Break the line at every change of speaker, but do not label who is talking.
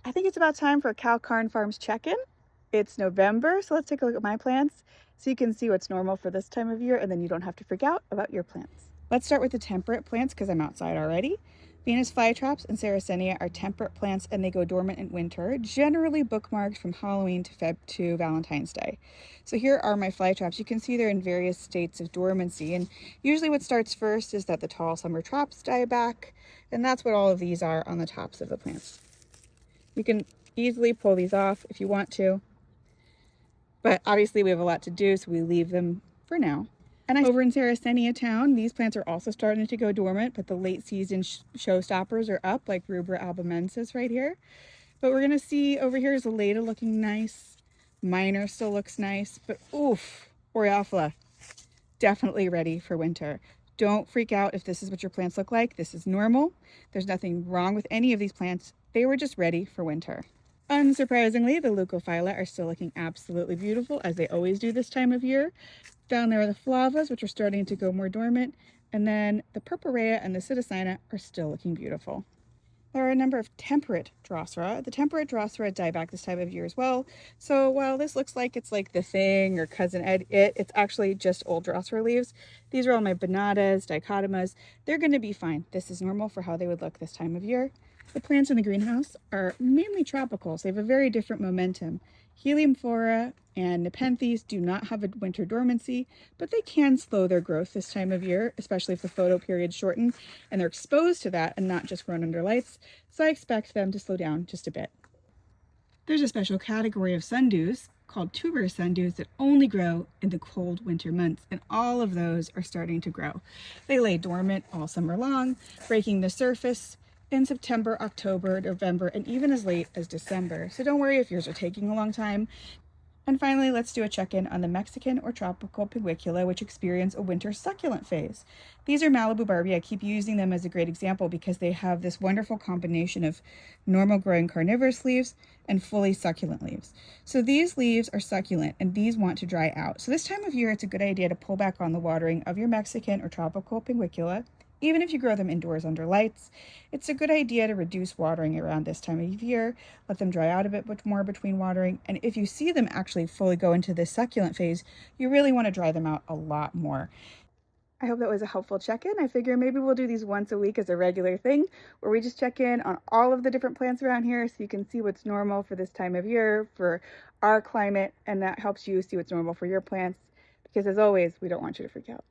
I think it's about time for a Cow Carn Farms check-in. It's November, so let's take a look at my plants so you can see what's normal for this time of year, and then you don't have to freak out about your plants. Let's start with the temperate plants because I'm outside already. Venus flytraps and Sarracenia are temperate plants and they go dormant in winter, generally bookmarked from Halloween to Valentine's Day. So here are my flytraps. You can see they're in various states of dormancy, and usually what starts first is that the tall summer traps die back, and that's what all of these are on the tops of the plants. You can easily pull these off if you want to, but obviously we have a lot to do, so we leave them for now. And over in Sarracenia town, these plants are also starting to go dormant, but the late season showstoppers are up, like Rubra albumensis right here. But we're gonna see over here is Aleda looking nice. Minor still looks nice, but oof, Boreophila, definitely ready for winter. Don't freak out if this is what your plants look like. This is normal. There's nothing wrong with any of these plants. They were just ready for winter. Unsurprisingly, the Leucophylla are still looking absolutely beautiful, as they always do this time of year. Down there are the Flavas, which are starting to go more dormant, and then the Purpurea and the Psittacina are still looking beautiful. There are a number of temperate Drosera. The temperate Drosera die back this time of year as well. So while this looks like it's like the thing or cousin it's actually just old Drosera leaves. These are all my Bonatas, Dichotomas. They're going to be fine. This is normal for how they would look this time of year. The plants in the greenhouse are mainly tropical, so they have a very different momentum. Heliumphora and Nepenthes do not have a winter dormancy, but they can slow their growth this time of year, especially if the photo period shorten and they're exposed to that and not just grown under lights, so I expect them to slow down just a bit. There's a special category of sundews called tuberous sundews that only grow in the cold winter months, and all of those are starting to grow. They lay dormant all summer long, breaking the surface in September, October, November, and even as late as December. So don't worry if yours are taking a long time. And finally, let's do a check-in on the Mexican or tropical pinguicula, which experience a winter succulent phase. These are Malibu Barbie. I keep using them as a great example because they have this wonderful combination of normal growing carnivorous leaves and fully succulent leaves. So these leaves are succulent and these want to dry out. So this time of year, it's a good idea to pull back on the watering of your Mexican or tropical pinguicula. Even if you grow them indoors under lights, it's a good idea to reduce watering around this time of year, let them dry out a bit more between watering, and if you see them actually fully go into this succulent phase, you really want to dry them out a lot more. I hope that was a helpful check-in. I figure maybe we'll do these once a week as a regular thing, where we just check in on all of the different plants around here so you can see what's normal for this time of year, for our climate, and that helps you see what's normal for your plants, because as always, we don't want you to freak out.